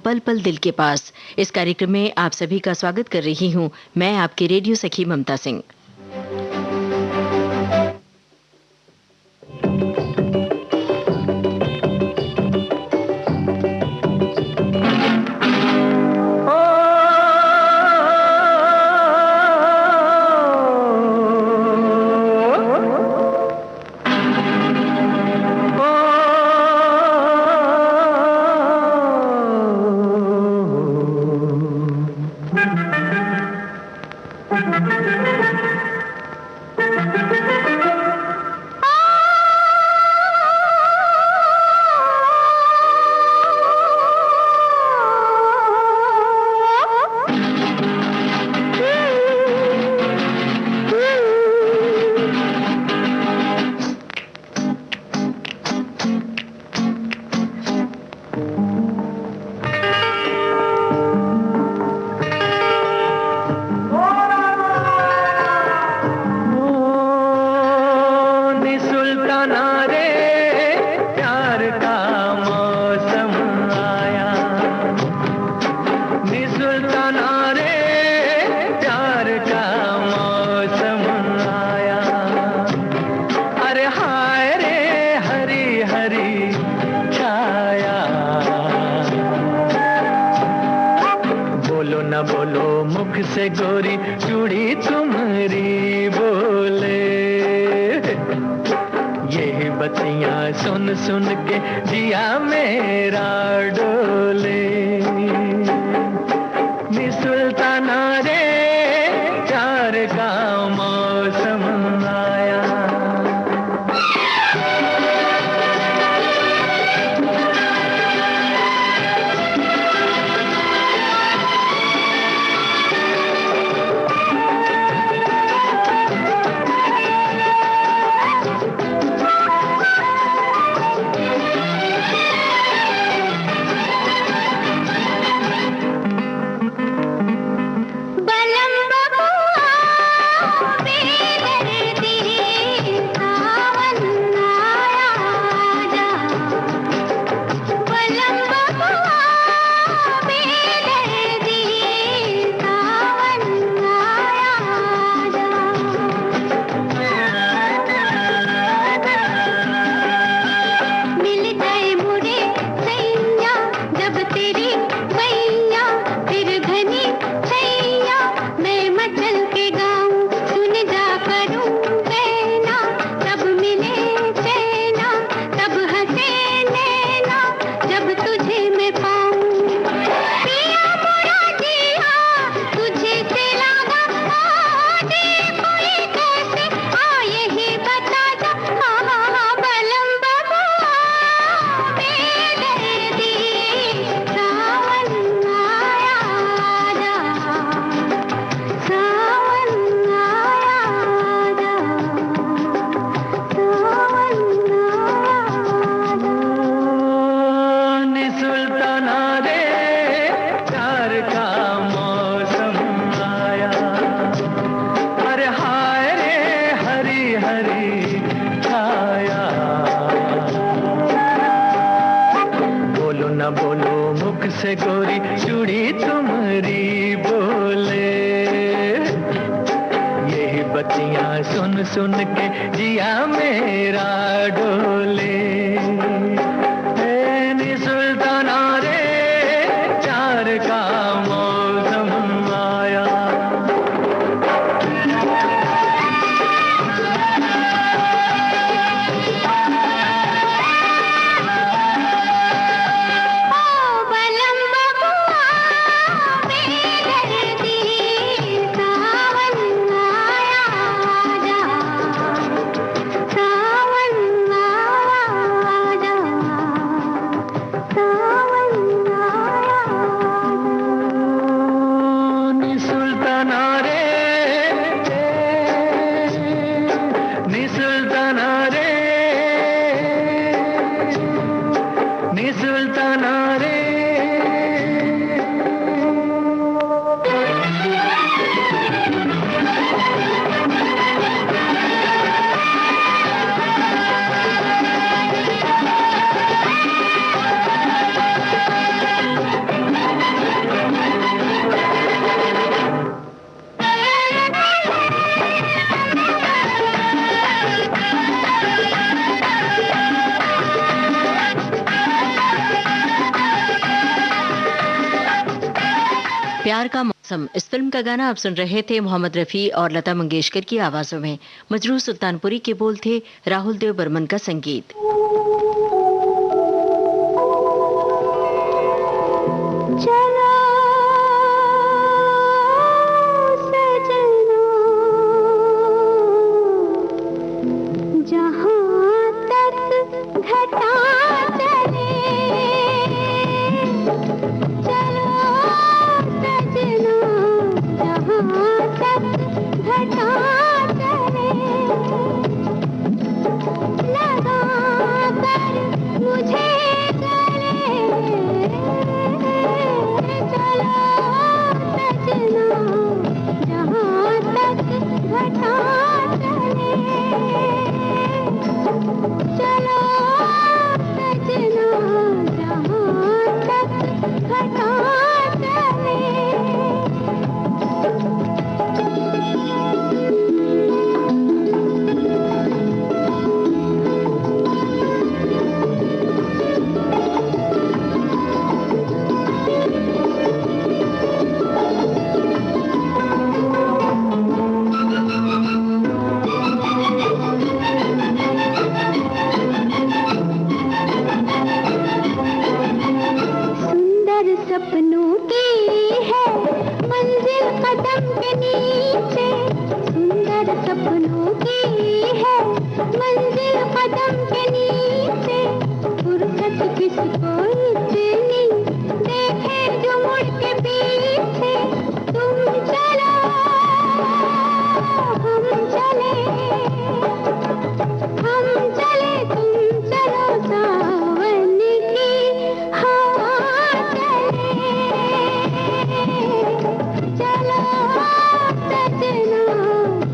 पल पल दिल के पास। इस कार्यक्रम में आप सभी का स्वागत कर रही हूँ मैं, आपकी रेडियो सखी ममता सिंह। से गोरी चूड़ी तुम्हारी बोले, यही बत्तियां सुन सुन के दिया मेरा डोले। नी सुल्ताना रे प्यार का मौसम आया। से गोरी चूड़ी तुम्हारी बोले, यही बत्तियां सुन सुन के जिया मेरा डोले। नी सुल्ताना रे प्यार का मौसम आया। प्यार का मौसम, इस फिल्म का गाना आप सुन रहे थे मोहम्मद रफ़ी और लता मंगेशकर की आवाज़ों में। मजरूह सुल्तानपुरी के बोल थे, राहुल देव बर्मन का संगीत। चलो सजना, जहाँ तक घटा चले, चलो सजना, जहाँ तक घटा चले, लगा कर मुझे गले, चलो सजना, जहाँ तक घटा चले, चलो सजना, जहाँ तक घटा चले। सुंदर सपनों की है मंजिल कदम के नीचे, सुंदर सपनों की है मंजिल कदम के नीचे, फुर्सत किसको इतनी देखे जो मुड़ के पीछे, तुम चलो हम चले, हम चले तुम चलो, सावन की हवा चले, चलो सजना,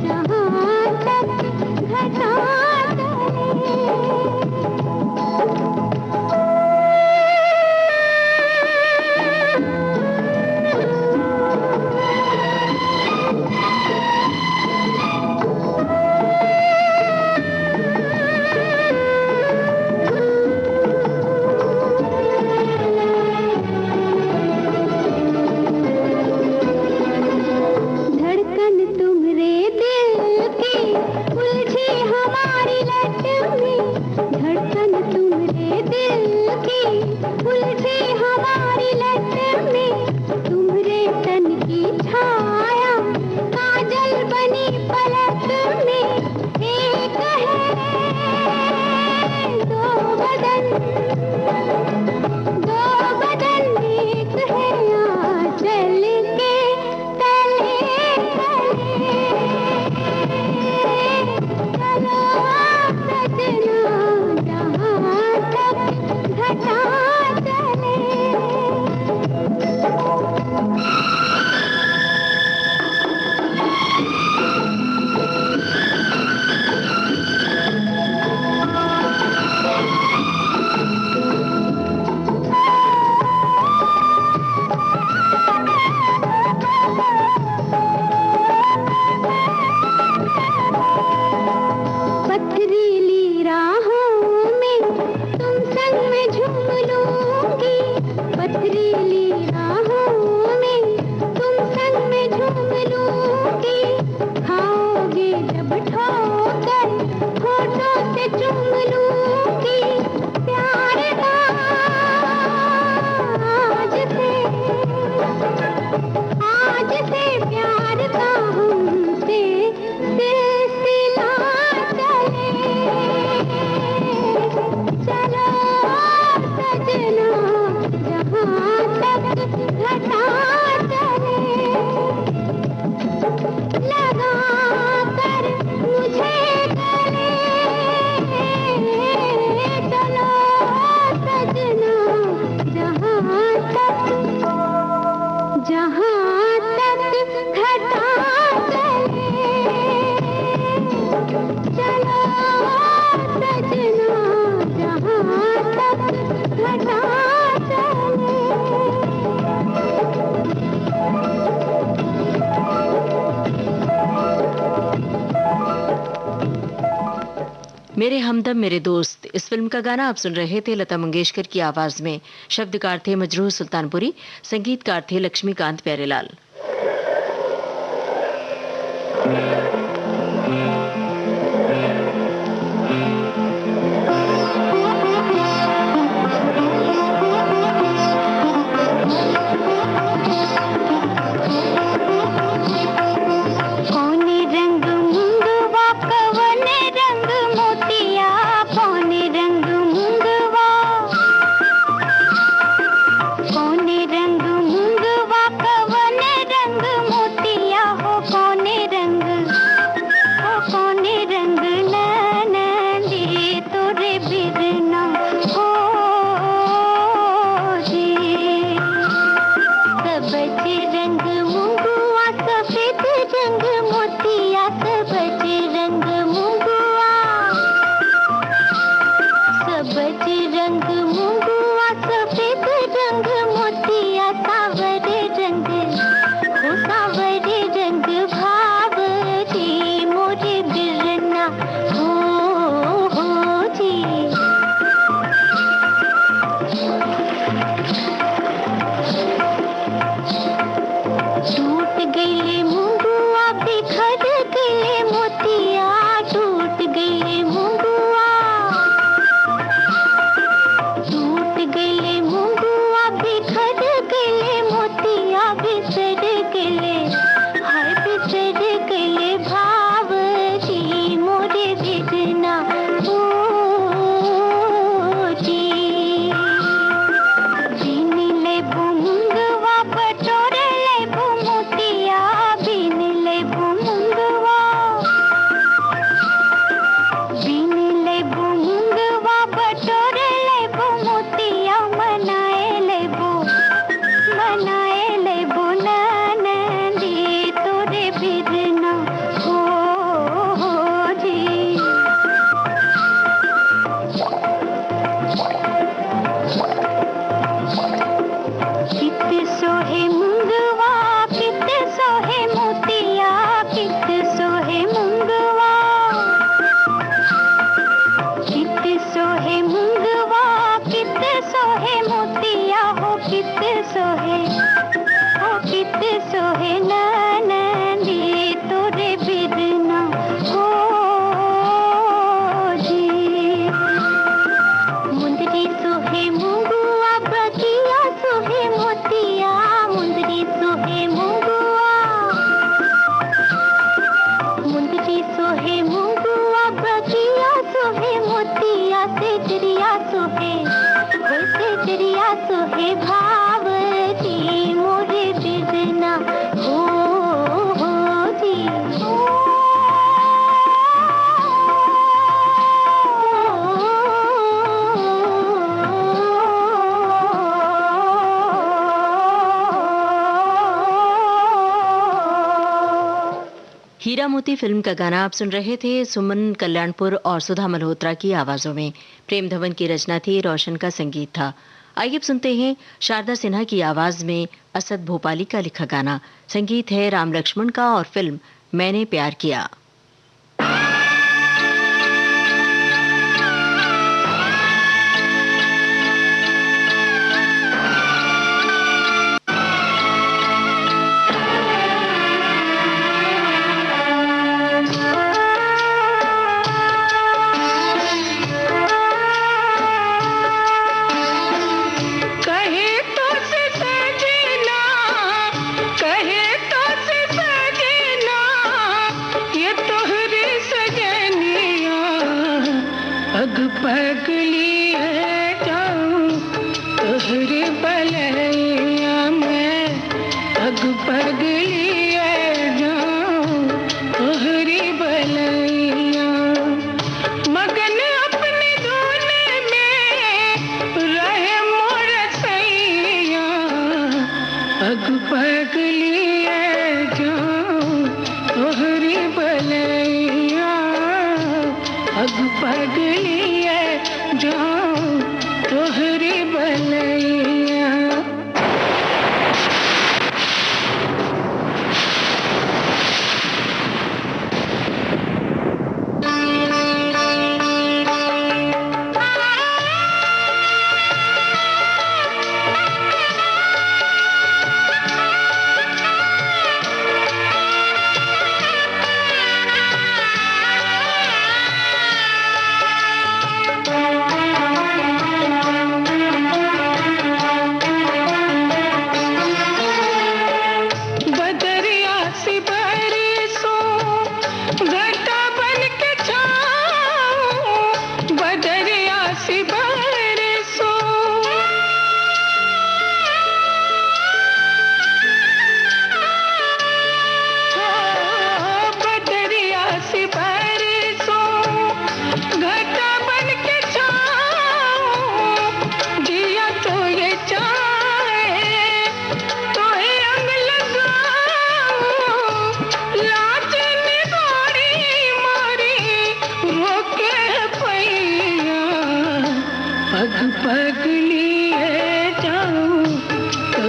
जहाँ तक घटा चले। मेरे हमदम मेरे दोस्त इस फिल्म का गाना आप सुन रहे थे लता मंगेशकर की आवाज में। शब्दकार थे मजरूह सुल्तानपुरी, संगीतकार थे लक्ष्मीकांत प्यारेलाल। हीरा मोती फिल्म का गाना आप सुन रहे थे सुमन कल्याणपुर और सुधा मल्होत्रा की आवाजों में। प्रेम धवन की रचना थी, रोशन का संगीत था। आइए अब सुनते हैं शारदा सिन्हा की आवाज में असद भोपाली का लिखा गाना। संगीत है राम लक्ष्मण का और फिल्म मैंने प्यार किया। पगली है जाऊं तोहरे बलैया में, अग पगली है जाऊं तोहरे बलैया। मगन अपने धुन में रहे मोर सैया, अग पगली है जाऊं तोहरे बलैया, अग पगली जाऊं तोहरे बलैया।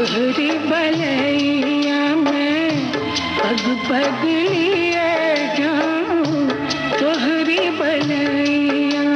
तोहरी भलैया में पग पग लिए जाऊं तोहरी भलैया।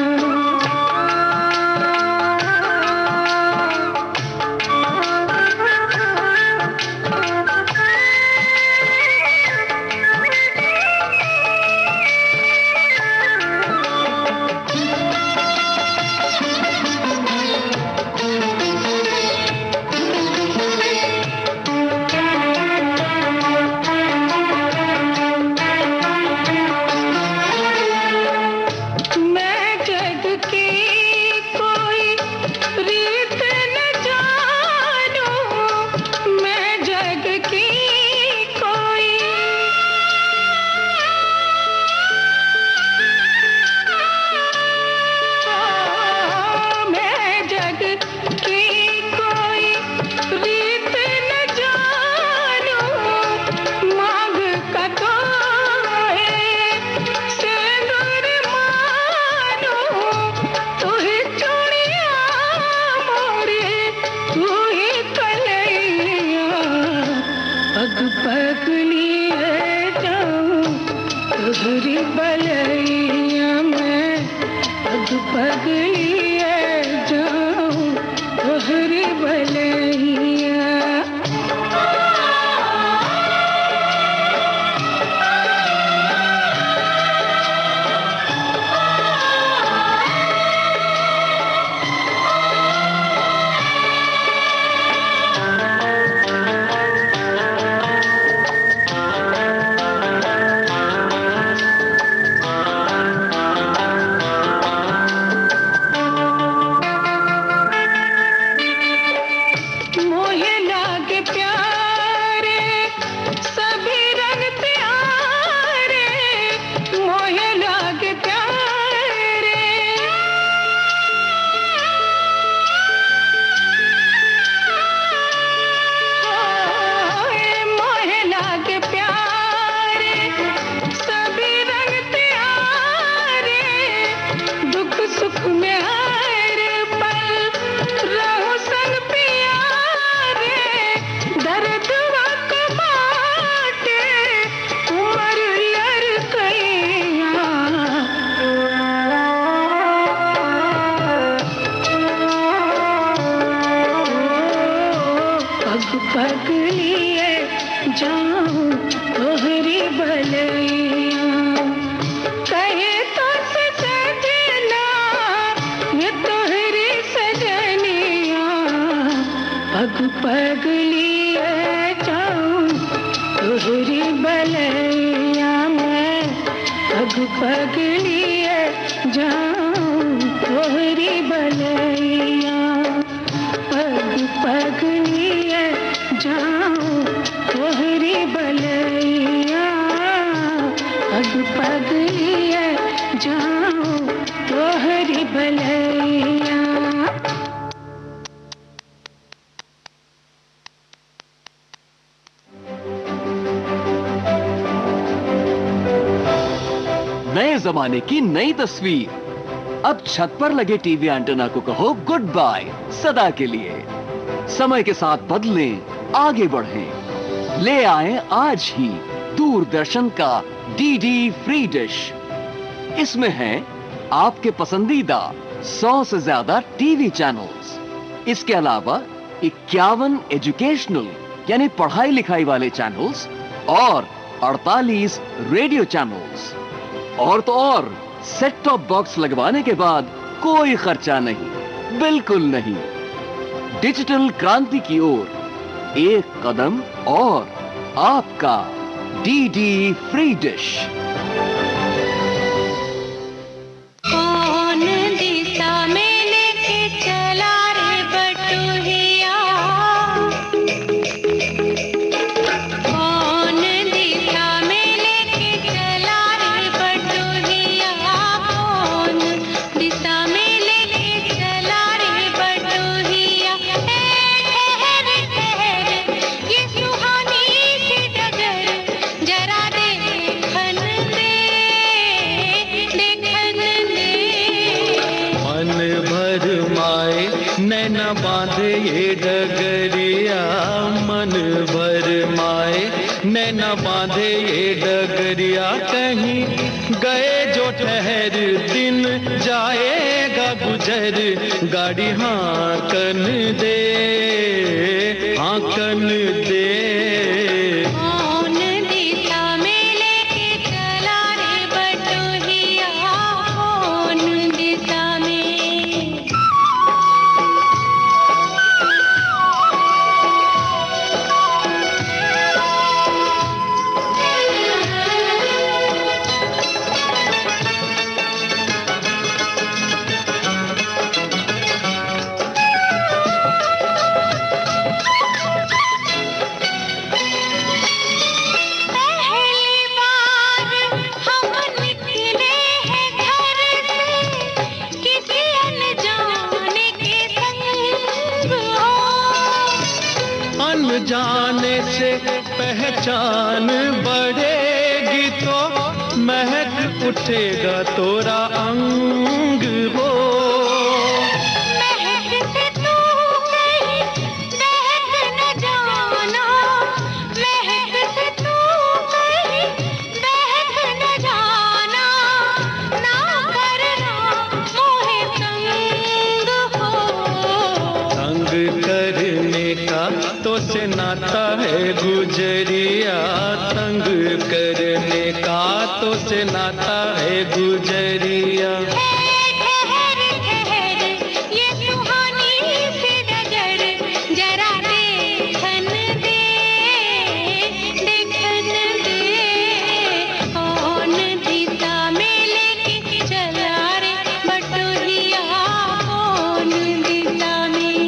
तोहरी भलैया में पग पग लिए जाऊं तोहरी भलैया। पग लिए जाऊं तोहरी भलैया। कहे तो सजना ये तोहरी सजनिया पग पग लिए जाऊं तोहरी भलैया में पग पग लिए जाऊं तोहरी भलैया। पग पग लिए जाऊं तोहरी भलैया पग पग लिए जाऊं तोहरी भलैया। नए जमाने की नई तस्वीर। अब छत पर लगे टीवी एंटेना को कहो गुड बाय सदा के लिए। समय के साथ बदलें, आगे बढ़ें। ले आए आज ही दूरदर्शन का डीडी फ्री डिश। इसमें है आपके पसंदीदा 100 से ज्यादा टीवी चैनल्स। इसके अलावा 51 एजुकेशनल यानी पढ़ाई लिखाई वाले चैनल्स और 48 रेडियो चैनल्स। और तो और सेट टॉप बॉक्स लगवाने के बाद कोई खर्चा नहीं, बिल्कुल नहीं। डिजिटल क्रांति की ओर एक कदम और आपका डीडी फ्री डिश। कौन दिशा में लेके चला रे बटुहिया, कौन दिशा में लेके चला रे बटुहिया, कौन दिशा में लेके चला रे बटुहिया। ठहर ठहर ये सुहानी सी डगर जरा देखन दे, देखन दे। मन भर माए नैना बांधे ये डगरिया, नैना बांधे ये डगरिया, कहीं गए जो ठहर दिन जाएगा गुजर, गाड़ी हाँकन दे, हाँकन दे। कौन दिशा में लेके चला रे बटोहिया, कौन दिशा में। पहली बार हम निकले हैं घर से, किसी अनजाने के संग हो। अनजाने से पहचान बढ़ेगी तो महक उठेगा तोरा अंग हो। महक से तू कहीं बहक न जाना, महक से तू कहीं बहक न जाना, ना करना मोहे तंग हो। तंग करने का तो से नाता है गुजरिया, तंग करने का तो से नाता है गुजरिया। ठहर ठहर ये सुहानी सी डगर, जरा देखन दे, देखन दे। कौन दिशा में लेके चला रे बटोहिया, कौन दिशा में।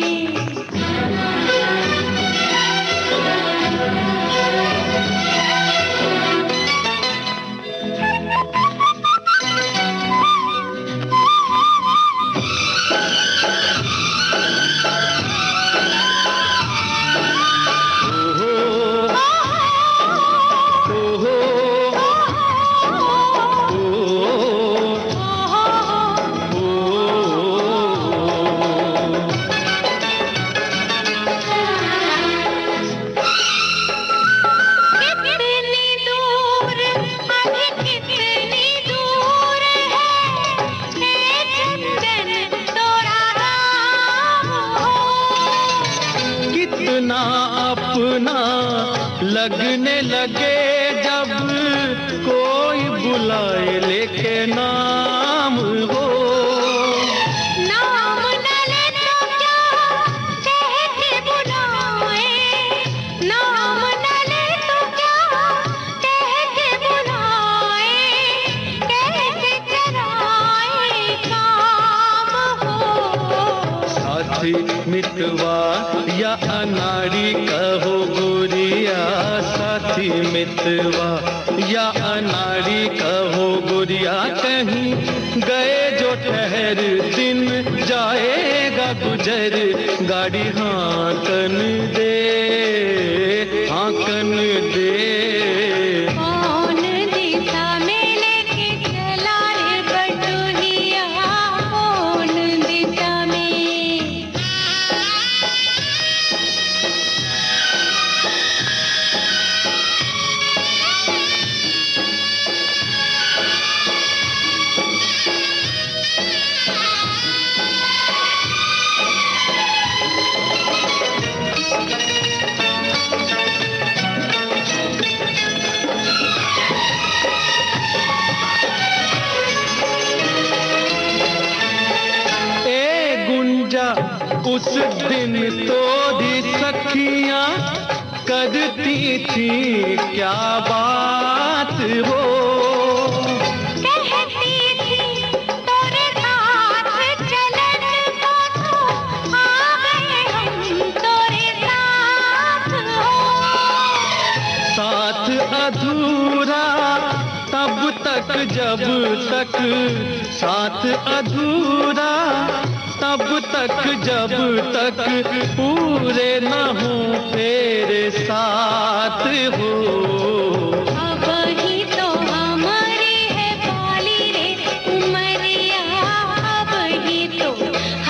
कितनी दूर, अभी कितनी दूर है, हे चंदन तोरा राम हो। कितना अपना लगने लगे जब कोई बुलाए लेके नाम हो। नाम न ले तो क्या कह के बुलाए, नाम न ले तो क्या कह के बुलाए, कैसे कराए काम हो। साथी मितवा या अनाड़ी कहो गोरिया, साथी मितवा या अनाड़ी कहो गोरिया, कहीं गए जो ठहर दिन जाएगा गुजर, गाड़ी हाँकन दे, हाँकन दे। कौन दिशा में लेके चला रे बटोहिया, कौन दिशा में। उस दिन तोरी सखियां करती थी क्या बात हो। कहती थी तोरे साथ चलन को तो आ गए हम तोरे साथ हो। साथ अधूरा तब तक जब तक साथ अधूरा तब तक जब तक पूरे न हो तेरे साथ हो। अब ही तो हमारी है बाली रे उमरिया, अब ही तो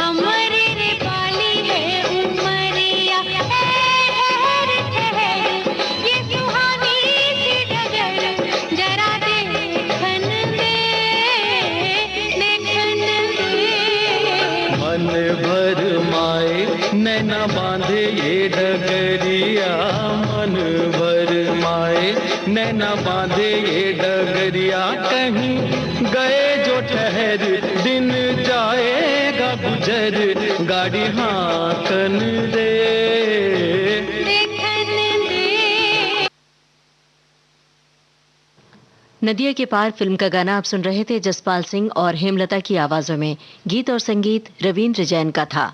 हमारी रे बाली है उमरिया। ठहर ठहर ये सुहानी नैना बांधे ये डगरिया, कहीं गए जो ठहर, दिन जाएगा गुजर, गाड़ी हाकन दे। नदिया के पार फिल्म का गाना आप सुन रहे थे जसपाल सिंह और हेमलता की आवाजों में। गीत और संगीत रवींद्र जैन का था।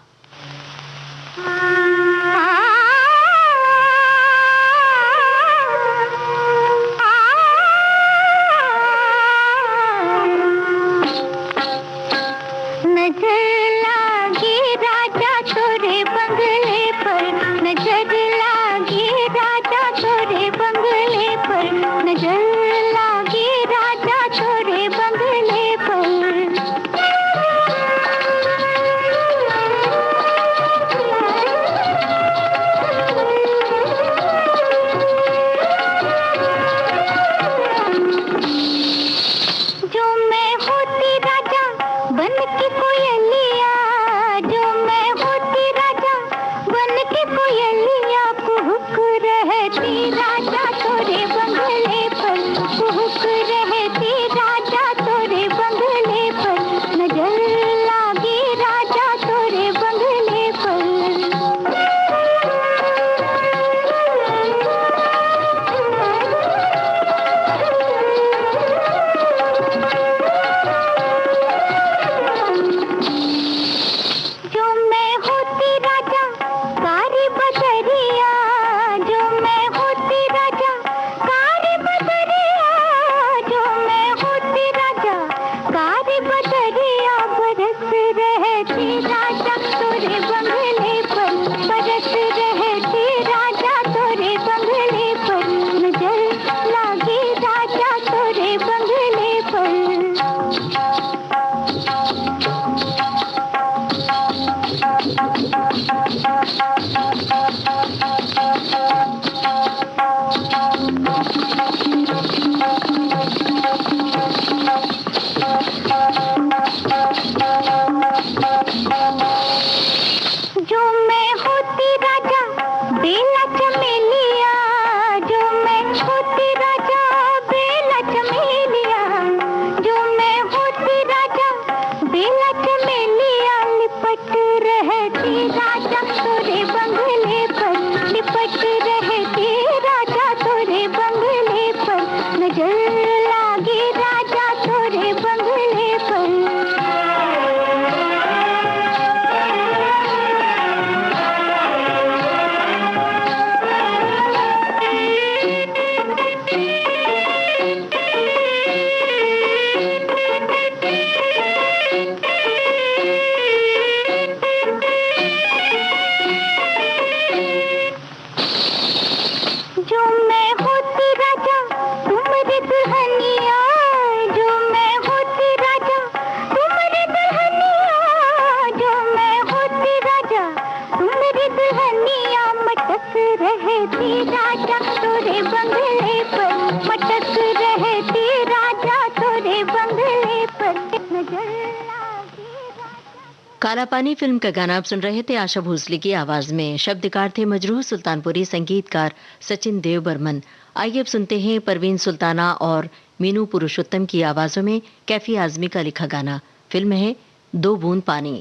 काला पानी फिल्म का गाना आप सुन रहे थे आशा भोसले की आवाज में। शब्दकार थे मजरूह सुल्तानपुरी, संगीतकार सचिन देव बर्मन। आइए अब सुनते हैं परवीन सुल्ताना और मीनू पुरुषोत्तम की आवाजों में कैफी आजमी का लिखा गाना। फिल्म है दो बूंद पानी।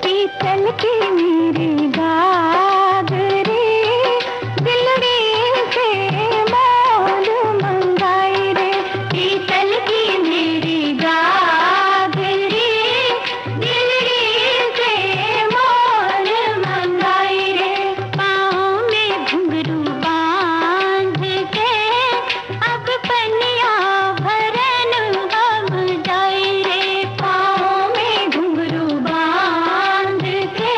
पीतल की मेरी बाग रे, दिलड़ी से मोल मंगाई रे। पीतल की मेरी बाग रे, दिलड़ी से मोल मंगाई रे। पाँव में घुंघरू बांध के अब पनिया भरन हम जाई रे। पाँव में घुंघरू बांध के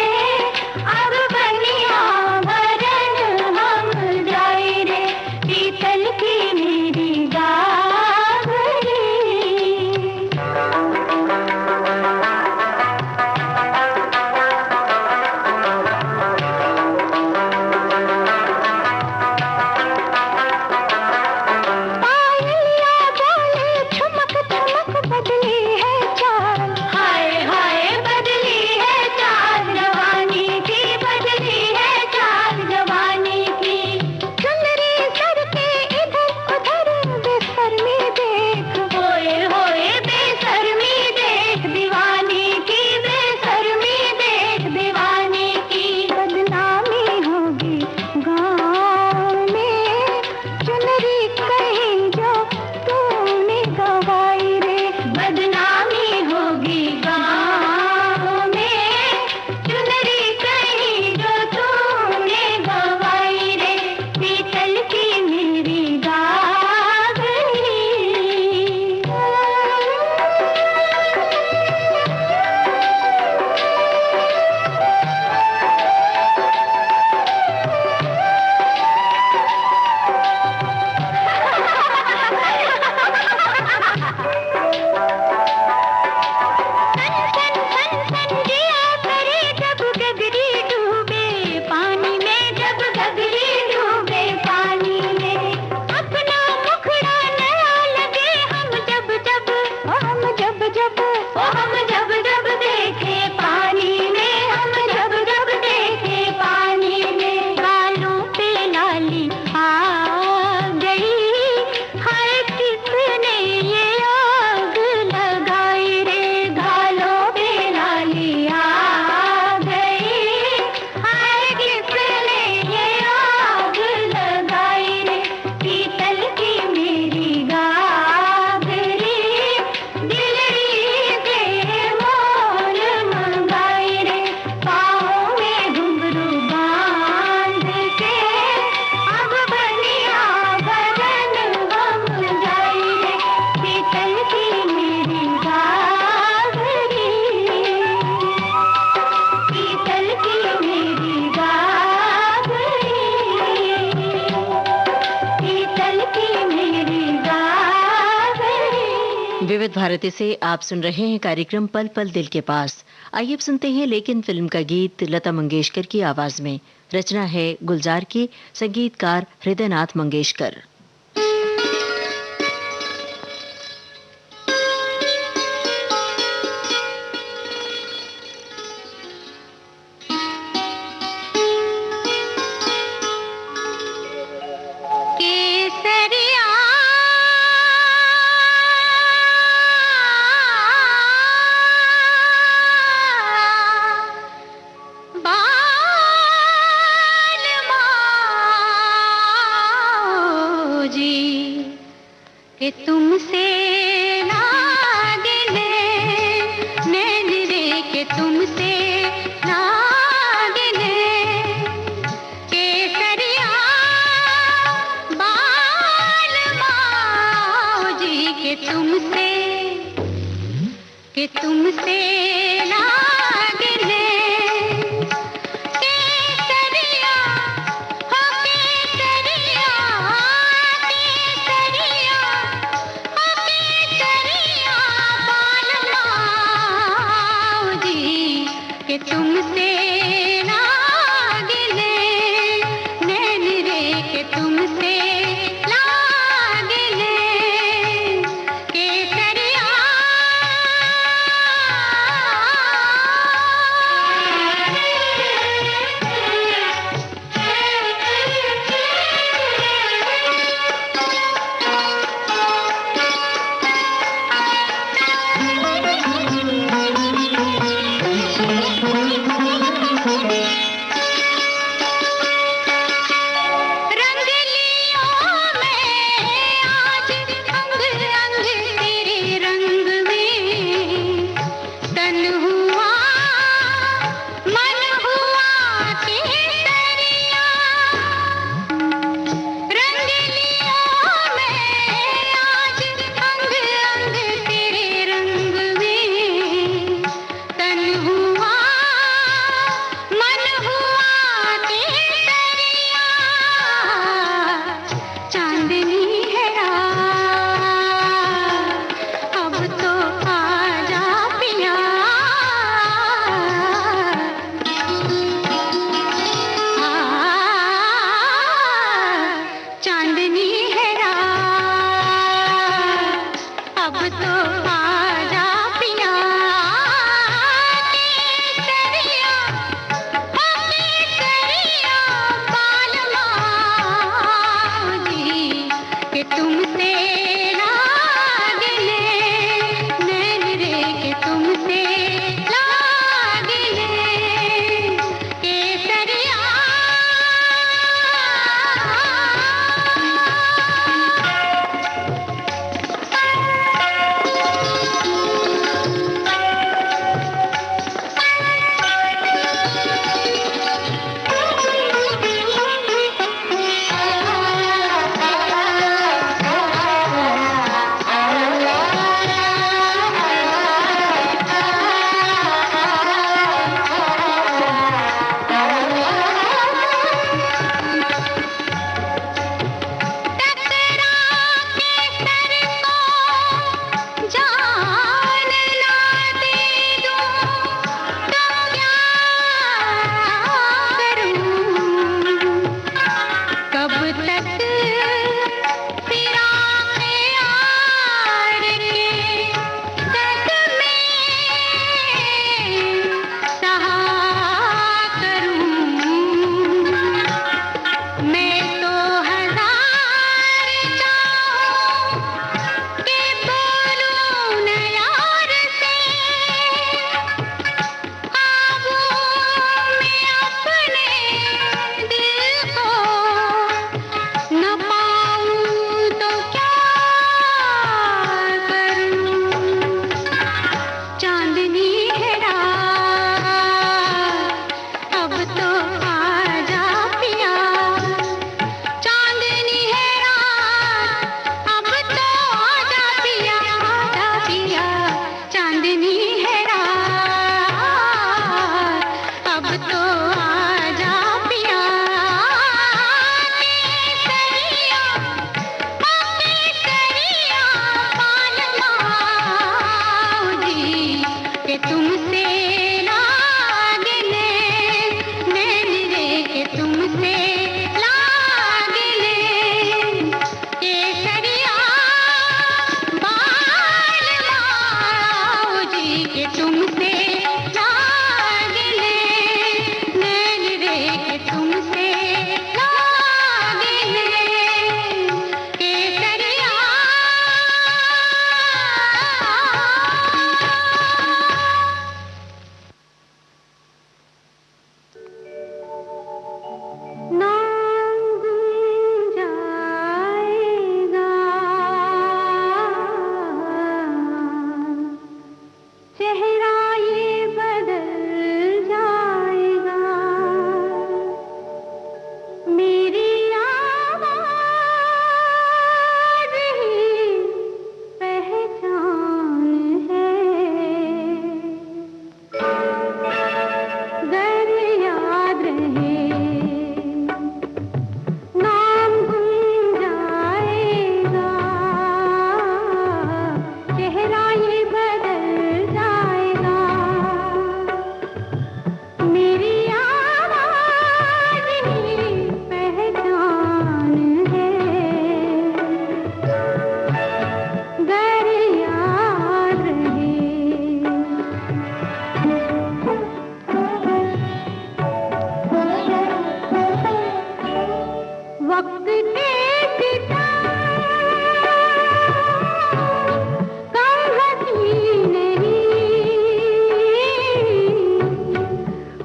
विविध भारती से आप सुन रहे हैं कार्यक्रम पल पल दिल के पास। आइए अब सुनते हैं लेकिन फिल्म का गीत लता मंगेशकर की आवाज में। रचना है गुलजार की, संगीतकार हृदयनाथ मंगेशकर। कि तुमसे लागिले नैन रे के तुमसे लागिले केसरिया बाल मौजी के तुमसे लागिले केसरिया हो केसरिया कि तुमसे लागिले नैन रे के तुमसे लागिले केसरिया।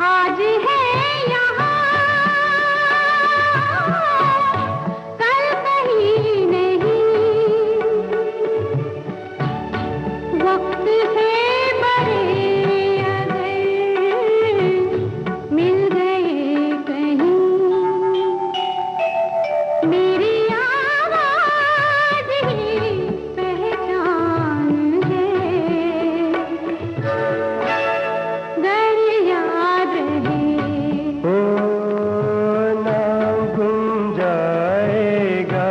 आज है यहाँ कल कहीं नहीं, वक्त से बड़े अगर मिल गए कहीं, मेरी आवाज ही पहचान है, गर याद रहे। ओ नाम गुम जाएगा,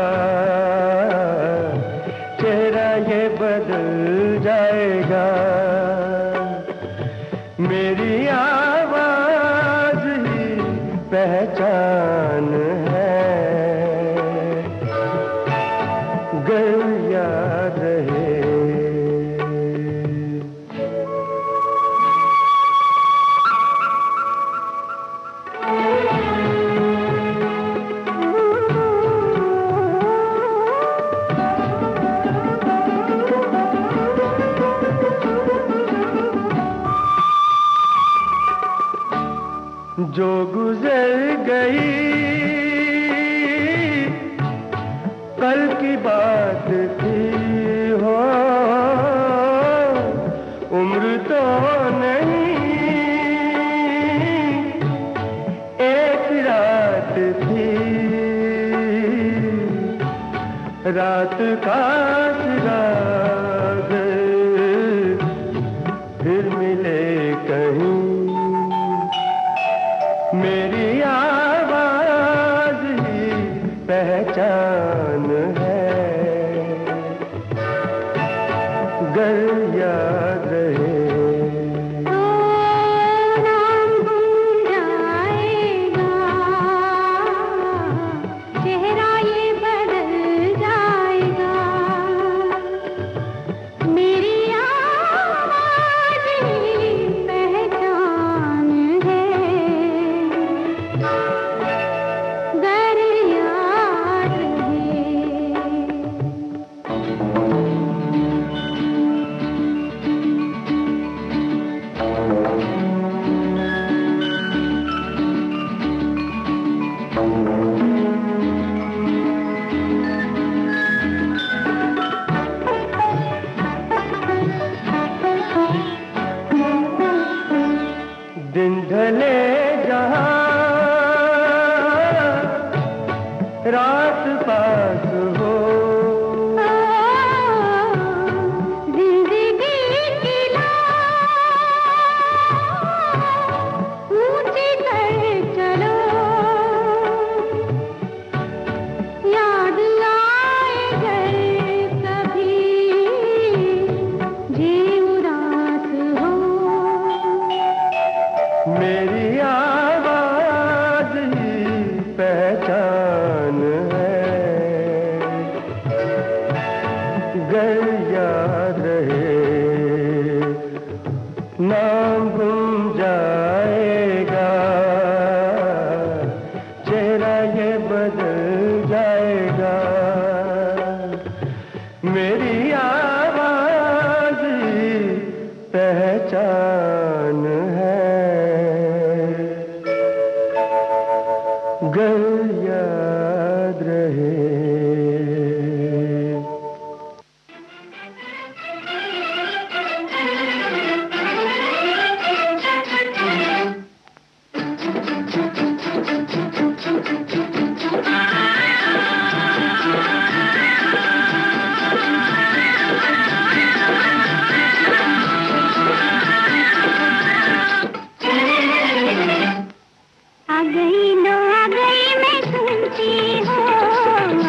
चेहरा ये बदल जाएगा, मेरी आवाज ही पहचान है, गर याद रहे। जो गुजर गई कल की बात थी, हो उम्र तो नहीं एक रात थी, रात का सिराग फिर मिले कहीं, मेरी आवाज ही पहचान है, गर याद रहे। नाम गुम जाएगा, चेहरा ये बदल जाएगा, मेरी आवाज ही पहचान है, गर याद रहे। दिन ढले जहाँ रात पास हो, जिंदगी की ऊंची कर चलो, याद आए घर कभी जी उदास हो, मेरी आवाज ही पहचान है, गर याद रहे। नाम गुम जाएगा, चेहरा ये बदल जाएगा, मेरी आवाज ही पहचान है, गर याद रहे। आ गई लो आ गई मैं सुनती हूँ,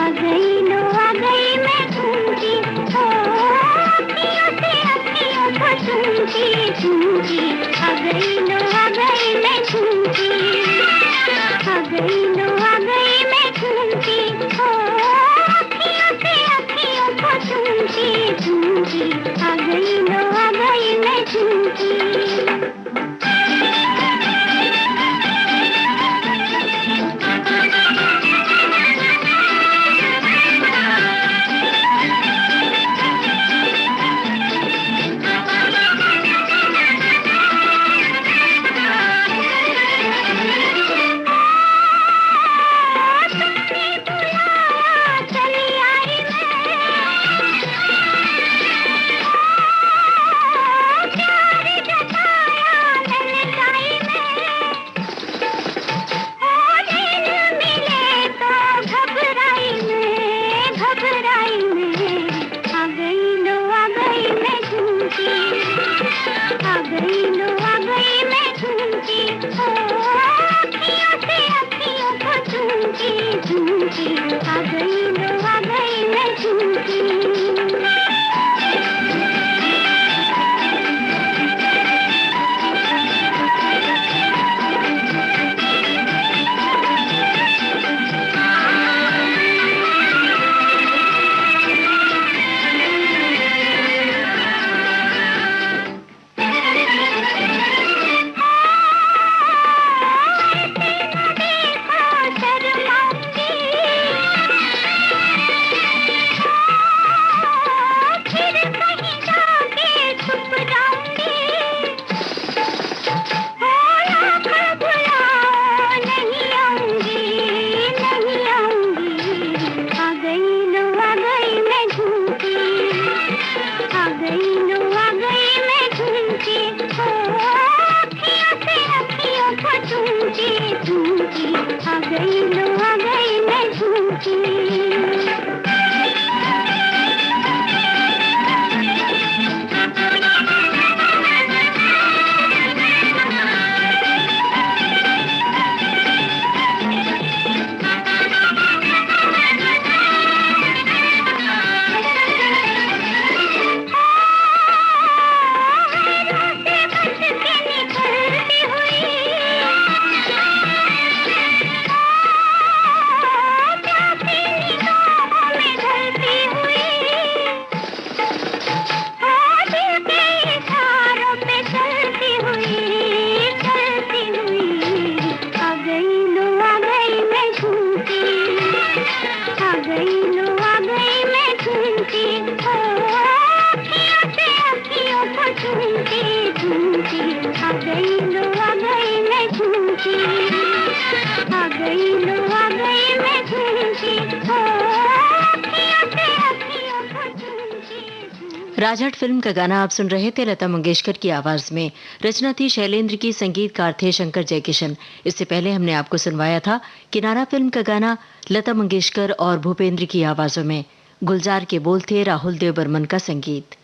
झूठी झूठी आ गई लो आ गई मैं झूठी। राजहट फिल्म का गाना आप सुन रहे थे लता मंगेशकर की आवाज में। रचना थी शैलेंद्र की, संगीतकार थे शंकर जयकिशन। इससे पहले हमने आपको सुनवाया था किनारा फिल्म का गाना लता मंगेशकर और भूपेंद्र की आवाजों में। गुलजार के बोल थे राहुल देव बर्मन का संगीत।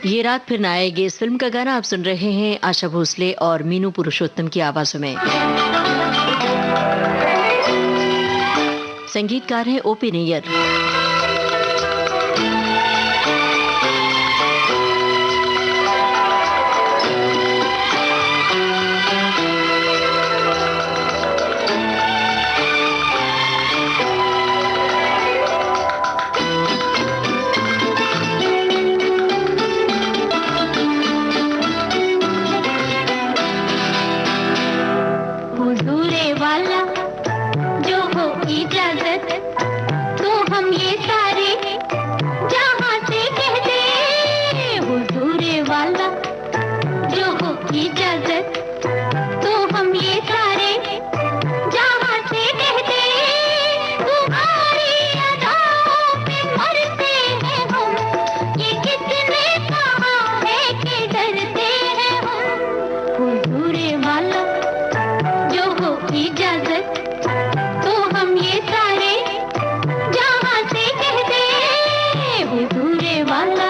ये रात फिर न आएगी, इस फिल्म का गाना आप सुन रहे हैं आशा भोसले और मीनू पुरुषोत्तम की आवाजों में। संगीतकार हैं ओपी नैयर। हुजूरे वाला जो हो इजाजत तो हम ये सारे जहां से कह दे। हुजूरे वाला जो हो इजाजत तो हम ये सारे जहां से कह दे। तुम्हारी अदाओं पे मरते हैं हम, ये किसने कहा है कि डरते हैं हम। हुजूरे वाला जो हो इजाजत तो हम ये सारे जहां से कह दे। हुजूरे वाला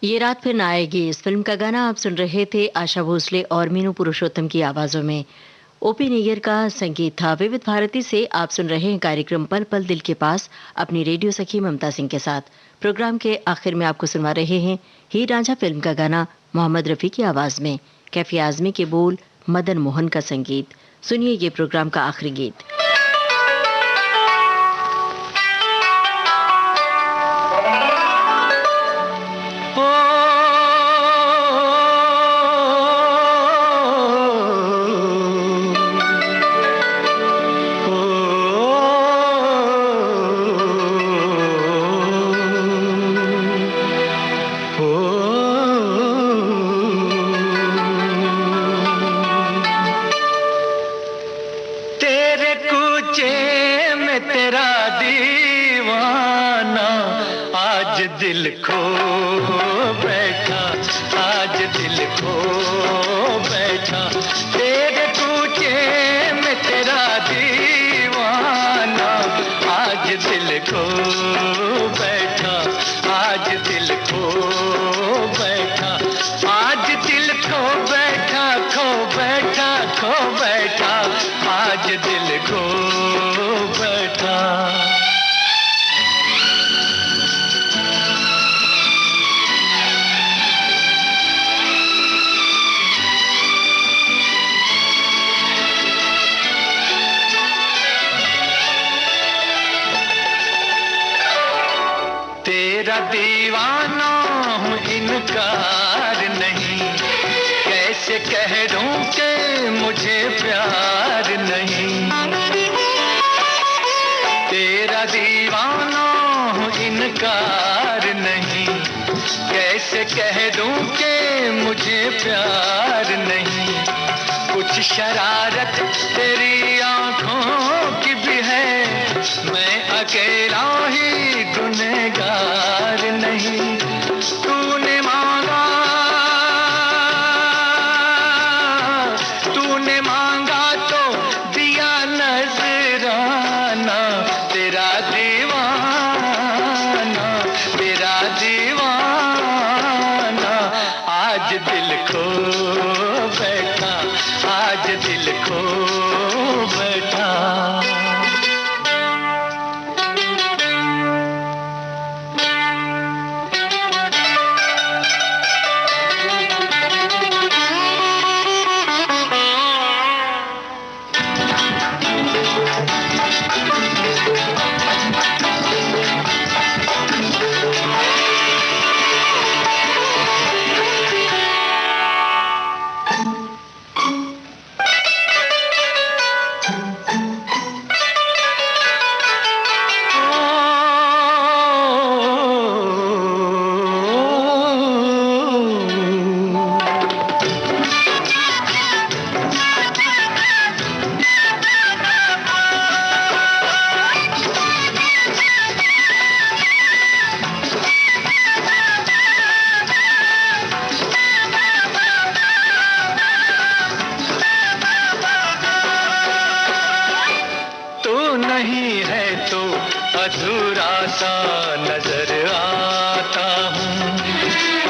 ये रात फिर ना आएगी, इस फिल्म का गाना आप सुन रहे थे आशा भोसले और मीनू पुरुषोत्तम की आवाजों में। ओपी निगर का संगीत था। विविध भारती से आप सुन रहे हैं कार्यक्रम पल पल दिल के पास अपनी रेडियो सखी ममता सिंह के साथ। प्रोग्राम के आखिर में आपको सुनवा रहे हैं हीर रांझा फिल्म का गाना मोहम्मद रफी की आवाज में, कैफी आजमी के बोल, मदन मोहन का संगीत। सुनिए ये प्रोग्राम का आखिरी गीत। दिल खो बैठा, आज दिल खो बैठा, तेरे कूचे में तेरा दीवाना, आज दिल खो बैठा, आज दिल खो बैठा, आज दिल खो बैठा, खो बैठा, खो बैठा, आज दिल खो बैठा। तेरा दीवाना हूँ इनकार नहीं, कैसे कह दूं कि मुझे प्यार नहीं। तेरा दीवाना हूँ इनकार नहीं, कैसे कह दूं कि मुझे प्यार नहीं। कुछ शरारत तेरी आंखों की भी है, मैं अकेला ही गुनहगार नहीं। तूने मांगा, तूने मांगा तो दिया नजराना, तेरा दीवाना, तेरा दीवाना, आज दिल खो बैठा, आज दिल खो बैठा। नहीं है तो अधूरा सा नजर आता हूँ,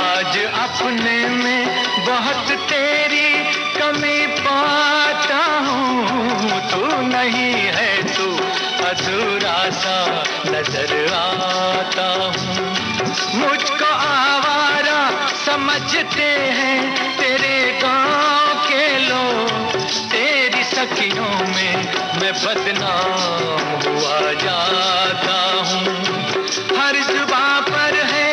आज अपने में बहुत तेरी कमी पाता हूँ। तू नहीं है तो अधूरा सा नजर आता हूँ। मुझको आवारा समझते हैं तेरे गाँव के लोग, तेरी सखियों में मैं बदनाम हुआ जाता हूँ। हर जुबां पर है,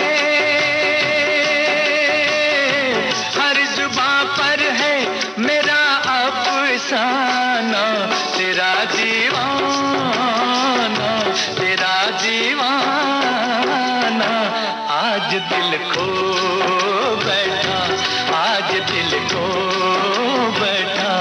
हर जुबां पर है मेरा अफसाना, तेरा दीवाना, तेरा दीवाना, आज दिल खो बैठा, आज दिल खो बैठा।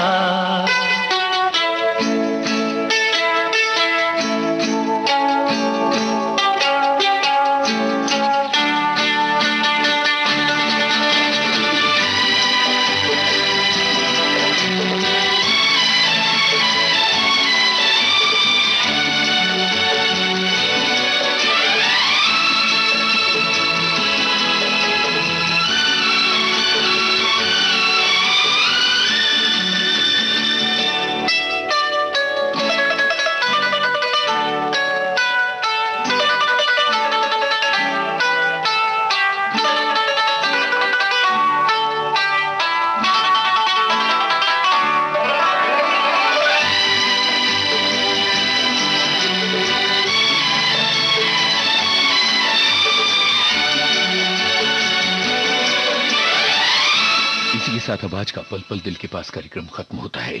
साथ अब आज का पल पल दिल के पास कार्यक्रम खत्म होता है।